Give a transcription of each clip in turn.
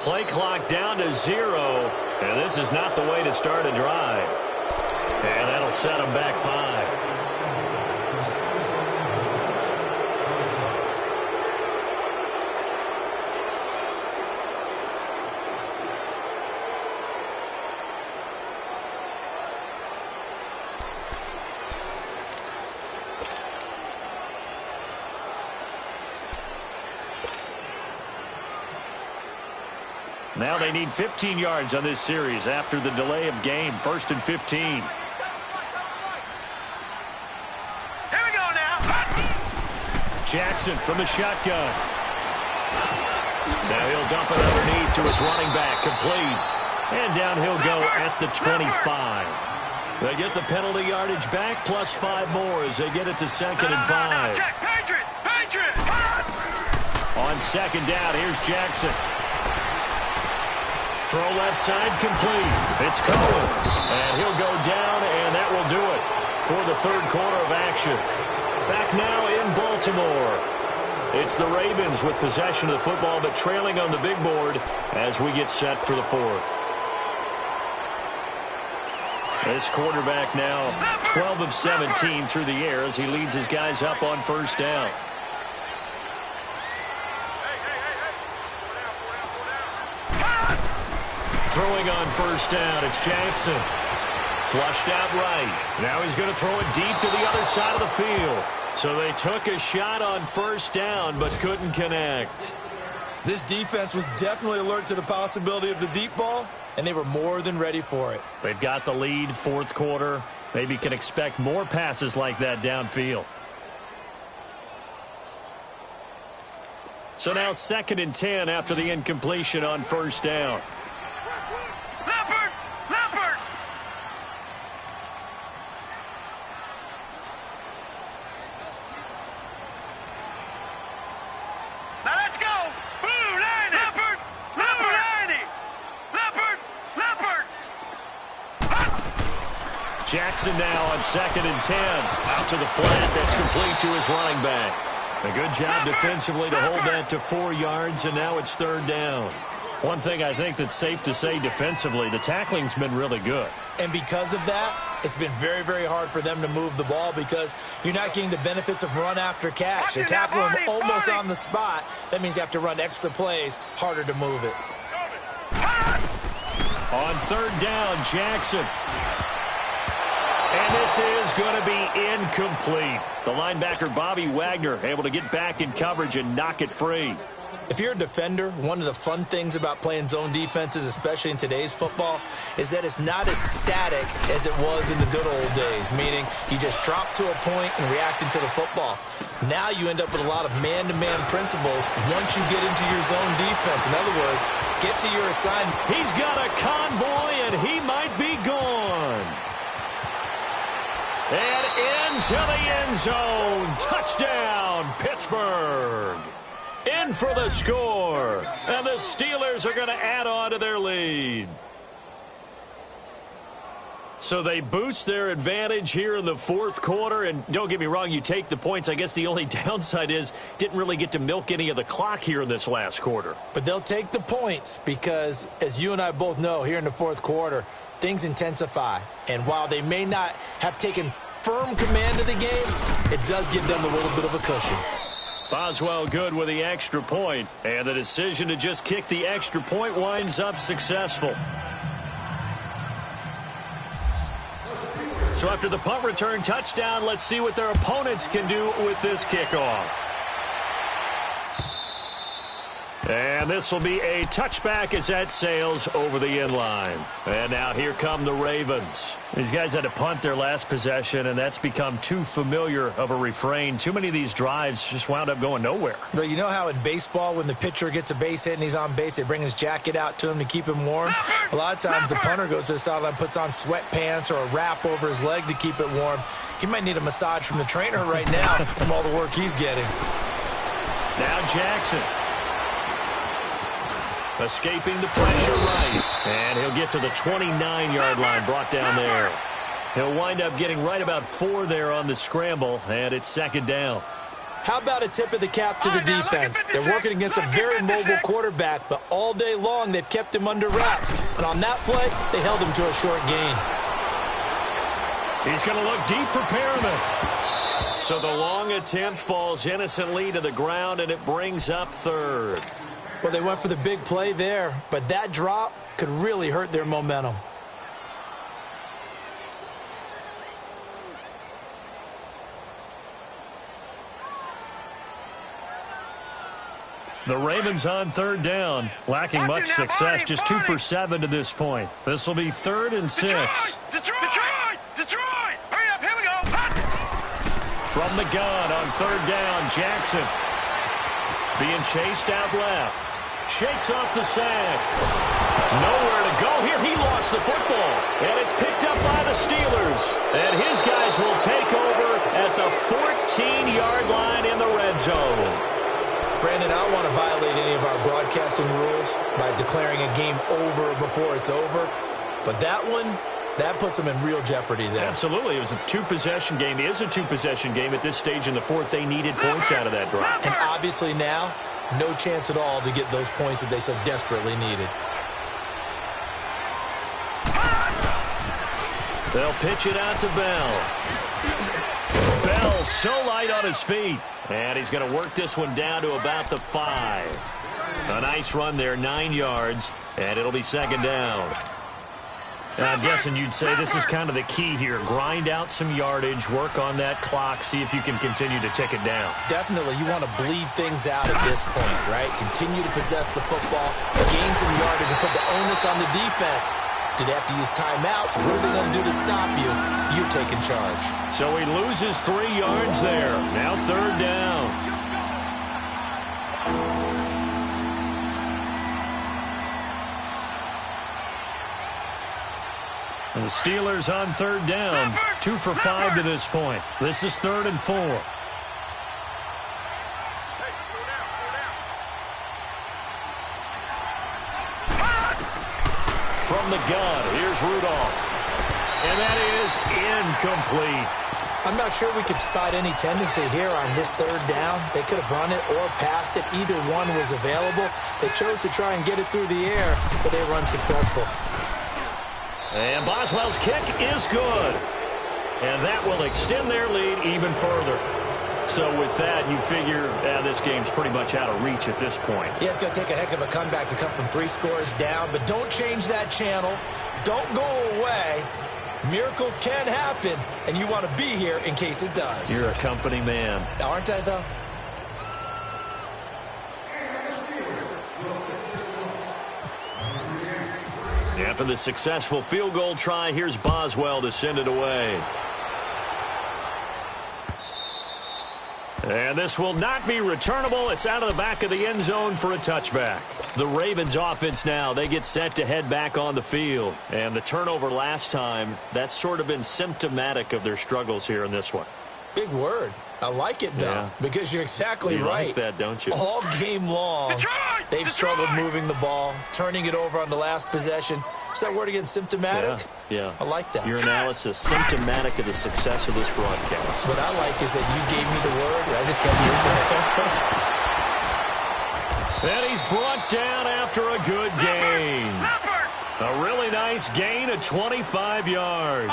play clock down to 0, and this is not the way to start a drive. And that'll set them back 5. Now they need 15 yards on this series after the delay of game. 1st and 15. Here we go now. Jackson from the shotgun. Now he'll dump it underneath to his running back. Complete. And down he'll go at the 25. They get the penalty yardage back plus 5 more as they get it to 2nd and 5. Patriot! On 2nd down, here's Jackson. Throw left side complete. It's Cohen. And he'll go down, and that will do it for the 3rd quarter of action. Back now in Baltimore. It's the Ravens with possession of the football, but trailing on the big board as we get set for the 4th. This quarterback now 12 of 17 through the air as he leads his guys up on 1st down. Throwing on 1st down, it's Jackson. Flushed out right. Now he's going to throw it deep to the other side of the field. So they took a shot on 1st down, but couldn't connect. This defense was definitely alert to the possibility of the deep ball, and they were more than ready for it. They've got the lead, 4th quarter. Maybe can expect more passes like that downfield. So now 2nd and 10 after the incompletion on 1st down. Leopard! Now let's go! Blue 90! Leopard! Jackson now on 2nd and 10. Out to the flat. That's complete to his running back. A good job defensively to hold that to 4 yards, and now it's 3rd down. One thing I think that's safe to say defensively, the tackling's been really good. And because of that, it's been very, very hard for them to move the ball because you're not getting the benefits of run after catch. They tackle them almost on the spot. That means you have to run extra plays, harder to move it. On 3rd down, Jackson. And this is going to be incomplete. The linebacker, Bobby Wagner, able to get back in coverage and knock it free. If you're a defender, one of the fun things about playing zone defenses, especially in today's football, is that it's not as static as it was in the good old days, meaning you just drop to a point and reacted to the football. Now you end up with a lot of man-to-man principles once you get into your zone defense. In other words, get to your assignment. He's got a convoy, and he might be gone. And into the end zone. Touchdown, Pittsburgh. In for the score. And the Steelers are going to add on to their lead. So they boost their advantage here in the 4th quarter. And don't get me wrong, you take the points. I guess the only downside is didn't really get to milk any of the clock here in this last quarter. But they'll take the points because, as you and I both know, here in the 4th quarter, things intensify. And while they may not have taken firm command of the game, it does give them a little bit of a cushion. Boswell good with the extra point, and the decision to just kick the extra point winds up successful. So after the punt return touchdown, let's see what their opponents can do with this kickoff. And this will be a touchback as that sails over the end line. And now here come the Ravens. These guys had to punt their last possession, and that's become too familiar of a refrain. Too many of these drives just wound up going nowhere. Well, you know how in baseball when the pitcher gets a base hit and he's on base, they bring his jacket out to him to keep him warm? A lot of times the punter goes to the sideline, puts on sweatpants or a wrap over his leg to keep it warm. He might need a massage from the trainer right now from all the work he's getting. Now Jackson. Escaping the pressure right. And he'll get to the 29-yard line, brought down there. He'll wind up getting right about 4 there on the scramble, and it's 2nd down. How about a tip of the cap to the defense? They're working against a very mobile quarterback, but all day long they've kept him under wraps. And on that play, they held him to a short gain. He's going to look deep for Perriman. So the long attempt falls innocently to the ground, and it brings up third. Well, they went for the big play there, but that drop could really hurt their momentum. The Ravens on third down, lacking much success, just 2 for 7 to this point. This will be 3rd and 6. Detroit! Hurry up, here we go! Hot. From the gun on 3rd down, Jackson being chased out left. Shakes off the sack. Nowhere to go here. He lost the football, and it's picked up by the Steelers. And his guys will take over at the 14-yard line in the red zone. Brandon, I don't want to violate any of our broadcasting rules by declaring a game over before it's over. But that one, that puts them in real jeopardy there. Absolutely. It was a 2-possession game. It is a 2-possession game at this stage in the fourth. They needed points out of that drive. And obviously now, no chance at all to get those points that they so desperately needed. They'll pitch it out to Bell. Bell so light on his feet. And he's going to work this one down to about the 5. A nice run there, 9 yards, and it'll be 2nd down. And I'm guessing you'd say this is kind of the key here. Grind out some yardage, work on that clock, see if you can continue to tick it down. Definitely, you want to bleed things out at this point, right? Continue to possess the football, gain some yardage, and put the onus on the defense. Do they have to use timeouts? What are they going to do to stop you? You're taking charge. So he loses 3 yards there. Now 3rd down. And the Steelers on 3rd down. 2 for 5 to this point. This is 3rd and 4. From the gun, here's Rudolph. And that is incomplete. I'm not sure we could spot any tendency here on this 3rd down. They could have run it or passed it. Either one was available. They chose to try and get it through the air, but they were unsuccessful. And Boswell's kick is good. And that will extend their lead even further. So with that, you figure this game's pretty much out of reach at this point. Yeah, it's going to take a heck of a comeback to come from 3 scores down, but don't change that channel. Don't go away. Miracles can happen, and you want to be here in case it does. You're a company man. Aren't I, though? After the successful field goal try, here's Boswell to send it away. And this will not be returnable. It's out of the back of the end zone for a touchback. The Ravens offense now, they get set to head back on the field. And the turnover last time, that's sort of been symptomatic of their struggles here in this one. Big word. I like it, though, because you're exactly right. You like that, don't you? All game long, they've struggled moving the ball, turning it over on the last possession. Is that word again, symptomatic? Yeah. I like that. Your analysis, symptomatic of the success of this broadcast. What I like is that you gave me the word, and I just kept using it. And he's brought down after a good gain. A really nice gain of 25 yards.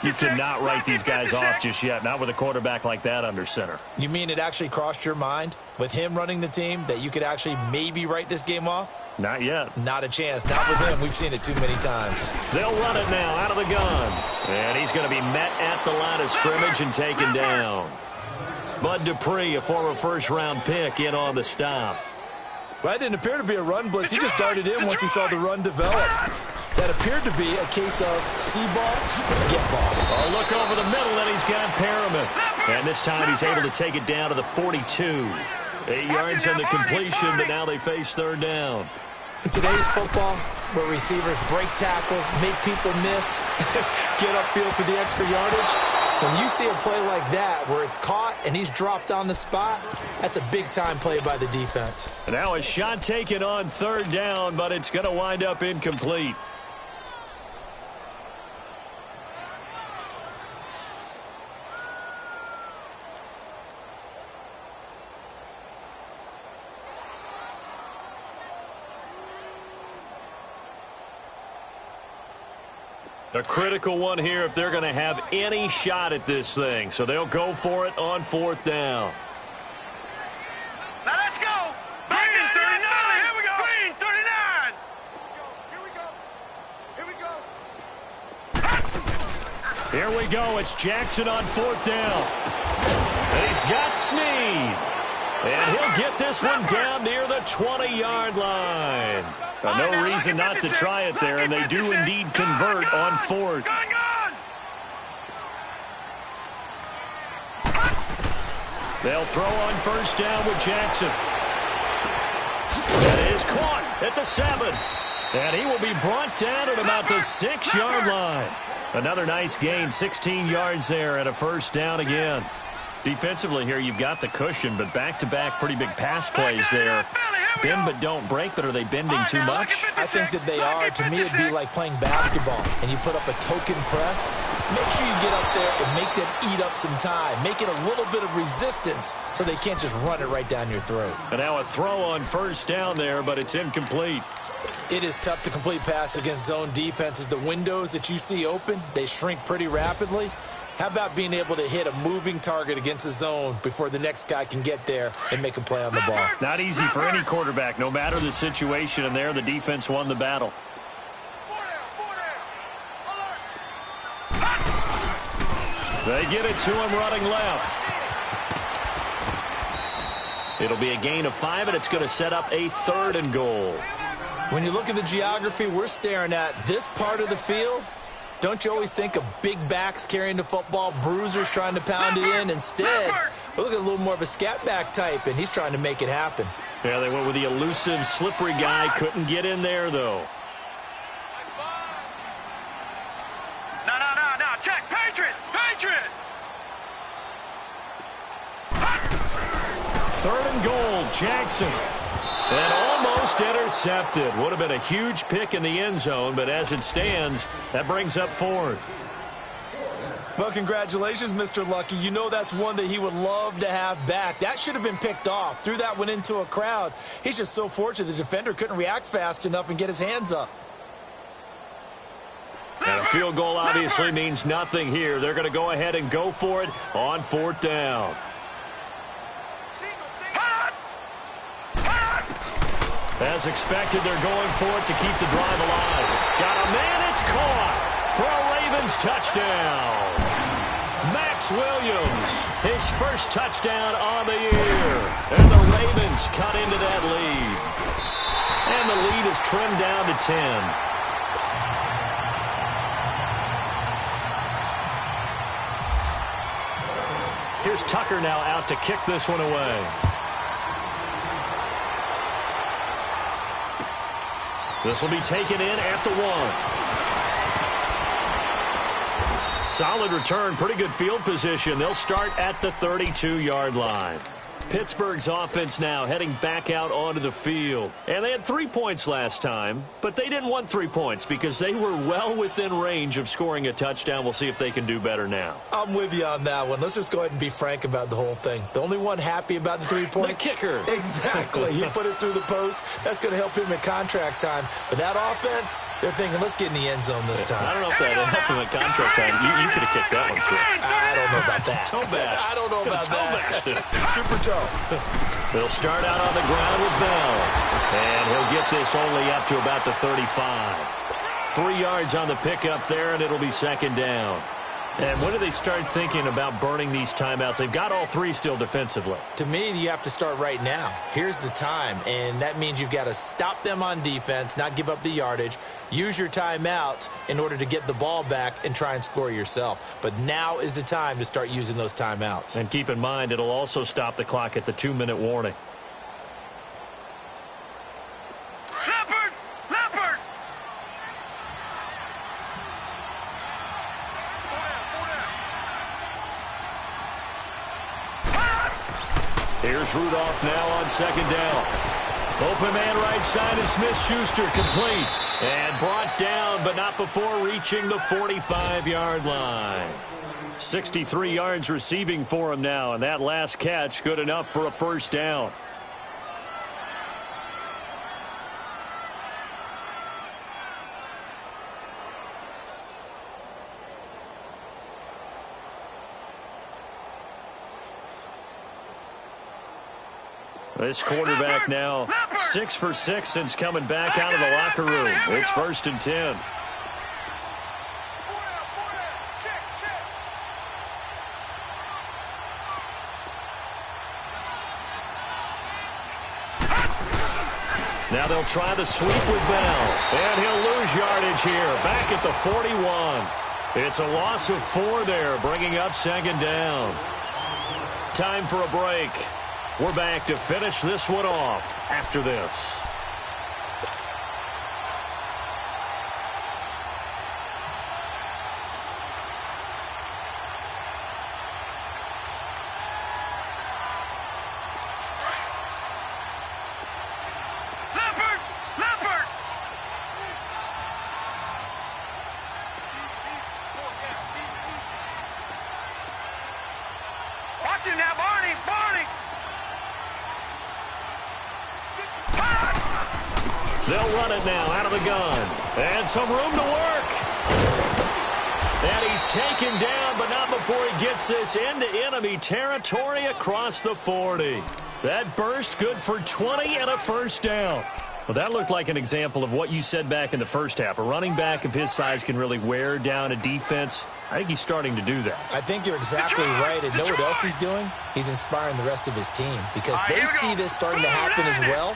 You cannot write these guys off just yet, not with a quarterback like that under center. You mean it actually crossed your mind, with him running the team, that you could actually maybe write this game off? Not yet. Not a chance. Not with him. We've seen it too many times. They'll run it now out of the gun. And he's going to be met at the line of scrimmage and taken down. Bud Dupree, a former first-round pick, in on the stop. Well, that didn't appear to be a run blitz. He just darted in once he saw the run develop. That appeared to be a case of see ball, get ball. Oh, look over the middle, and he's got Perriman. And this time he's able to take it down to the 42. 8 yards on the completion, but now they face 3rd down. In today's football, where receivers break tackles, make people miss, get upfield for the extra yardage, when you see a play like that where it's caught and he's dropped on the spot, that's a big-time play by the defense. And now a shot taken on 3rd down, but it's going to wind up incomplete. A critical one here if they're going to have any shot at this thing. So they'll go for it on 4th down. Now let's go. Green 39. Here we go. Green 39. Here we go. It's Jackson on 4th down. And he's got Snead. And he'll get this one down near the 20-yard line. No reason not to try it there, and they do indeed convert on 4th. They'll throw on 1st down with Jackson. That is caught at the 7. And he will be brought down at about the 6-yard line. Another nice gain, 16 yards there, and a 1st down again. Defensively here, you've got the cushion, but back-to-back pretty big pass plays there. Bend but don't break, but are they bending too much? I think that they are. To me, it'd be like playing basketball, and you put up a token press. Make sure you get up there and make them eat up some time. Make it a little bit of resistance so they can't just run it right down your throat. And now a throw on 1st down there, but it's incomplete. It is tough to complete passes against zone defenses. The windows that you see open, they shrink pretty rapidly. How about being able to hit a moving target against a zone before the next guy can get there and make a play on the ball? Not easy for any quarterback, no matter the situation, and there the defense won the battle. They get it to him running left. It'll be a gain of 5, and it's going to set up a 3rd and goal. When you look at the geography we're staring at, this part of the field, don't you always think of big backs carrying the football, bruisers trying to pound it in? Instead, we're looking at a little more of a scat back type, and he's trying to make it happen. Yeah, they went with the elusive, slippery guy. Couldn't get in there, though. No. Check. Patriot. 3rd and goal, Jackson. And almost intercepted. Would have been a huge pick in the end zone, but as it stands, that brings up 4th. Well, congratulations, Mr. Lucky. You know that's one that he would love to have back. That should have been picked off. Threw that one into a crowd. He's just so fortunate the defender couldn't react fast enough and get his hands up. And a field goal obviously means nothing here. They're going to go ahead and go for it on 4th down. As expected, they're going for it to keep the drive alive. Got a man, it's caught for a Ravens touchdown. Max Williams, his first touchdown on the year. And the Ravens cut into that lead. And the lead is trimmed down to 10. Here's Tucker now out to kick this one away. This will be taken in at the 1. Solid return, pretty good field position. They'll start at the 32-yard line. Pittsburgh's offense now heading back out onto the field. And they had 3 points last time, but they didn't want 3 points because they were well within range of scoring a touchdown. We'll see if they can do better now. I'm with you on that one. Let's just go ahead and be frank about the whole thing. The only one happy about the 3-point? The kicker. Exactly. He put it through the post. That's going to help him at contract time. But that offense, they're thinking, let's get in the end zone this time. I don't know if that helped him at contract time. You could have kicked that one through. I don't know about that. Toe bash. I don't know about that. Super toe. They'll start out on the ground with Bell. And he'll get this only up to about the 35. 3 yards on the pickup there, and it'll be 2nd down. And when do they start thinking about burning these timeouts? They've got all 3 still defensively. To me, you have to start right now. Here's the time, and that means you've got to stop them on defense, not give up the yardage, use your timeouts in order to get the ball back and try and score yourself. But now is the time to start using those timeouts. And keep in mind, it'll also stop the clock at the 2-minute warning. Here's Rudolph now on 2nd down. Open man right side is Smith-Schuster, complete. And brought down, but not before reaching the 45-yard line. 63 yards receiving for him now, and that last catch good enough for a 1st down. This quarterback now 6 for 6 since coming back out of the locker room. It's 1st and 10. Now they'll try the sweep with Bell. And he'll lose yardage here. Back at the 41. It's a loss of 4 there, bringing up 2nd down. Time for a break. We're back to finish this one off after this. They'll run it now out of the gun. And some room to work. And he's taken down, but not before he gets this into enemy territory across the 40. That burst good for 20 and a 1st down. Well, that looked like an example of what you said back in the first half. A running back of his size can really wear down a defense. I think he's starting to do that. I think you're exactly right. And know what else he's doing? He's inspiring the rest of his team because they see this starting to happen as well.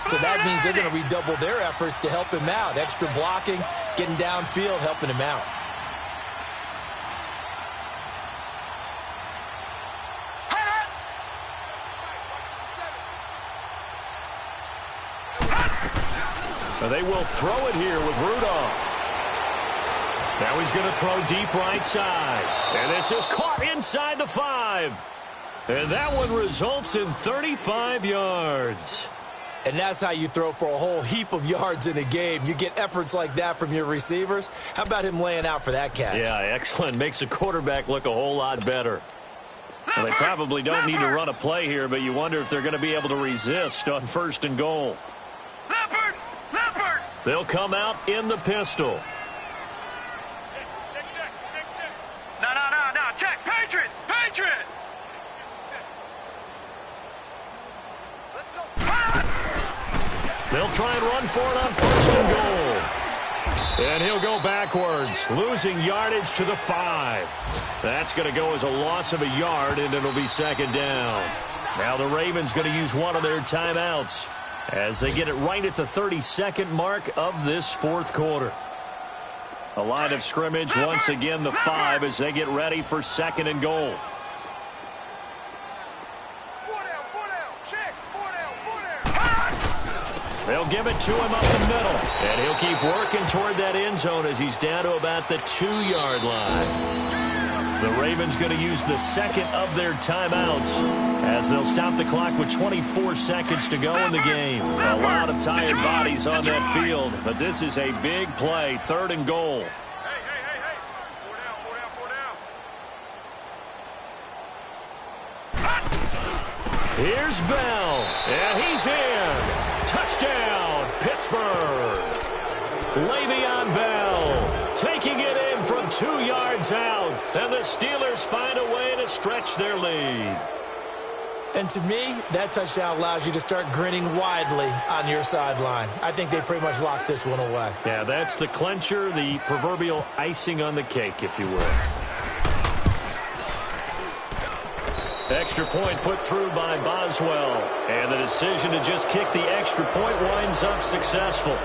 So that means they're going to redouble their efforts to help him out. Extra blocking, getting downfield, helping him out. They will throw it here with Rudolph. Now he's going to throw deep right side. And this is caught inside the 5. And that one results in 35 yards. And that's how you throw for a whole heap of yards in a game. You get efforts like that from your receivers. How about him laying out for that catch? Yeah, excellent. Makes the quarterback look a whole lot better. Well, they probably don't need to run a play here, but you wonder if they're going to be able to resist on 1st and goal. They'll come out in the pistol. No. Check. Patriot. Let's go. They'll try and run for it on 1st and goal. And he'll go backwards, losing yardage to the 5. That's going to go as a loss of a yard, and it'll be 2nd down. Now the Ravens going to use one of their timeouts as they get it right at the 32nd mark of this 4th quarter. A line of scrimmage, once again the 5 as they get ready for 2nd and goal. They'll give it to him up the middle. And he'll keep working toward that end zone as he's down to about the 2-yard line. The Ravens going to use the 2nd of their timeouts as they'll stop the clock with 24 seconds to go in the game. A lot of tired bodies on that field, but this is a big play, 3rd and goal. Hey. 4 down. Here's Bell, and he's in. Touchdown, Pittsburgh. Le'Veon Bell taking it in from 2 yards out, and the Steelers find a way to stretch their lead. And to me, that touchdown allows you to start grinning widely on your sideline. I think they pretty much locked this one away. Yeah, that's the clincher, the proverbial icing on the cake, if you will. Extra point put through by Boswell. And the decision to just kick the extra point winds up successful.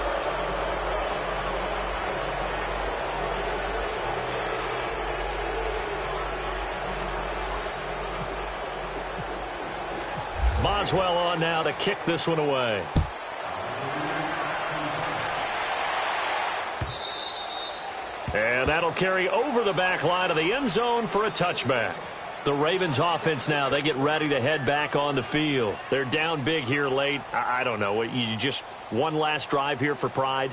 Boswell on now to kick this one away. And that'll carry over the back line of the end zone for a touchback. The Ravens offense now, they get ready to head back on the field. They're down big here late. I don't know. You just one last drive here for pride?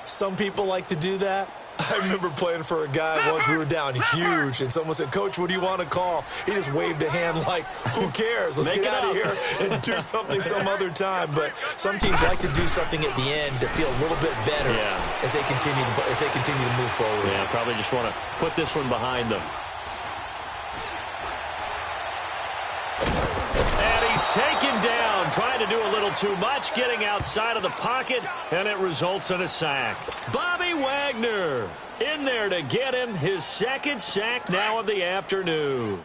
Some people like to do that. I remember playing for a guy once. We were down huge, and someone said, "Coach, what do you want to call?" He just waved a hand like, who cares? Let's get out of here and do something some other time. But some teams like to do something at the end to feel a little bit better as they continue to move forward. Yeah, probably just want to put this one behind them. And he's taken down, trying to to do a little too much, getting outside of the pocket, and it results in a sack. Bobby Wagner in there to get him his second sack now of the afternoon.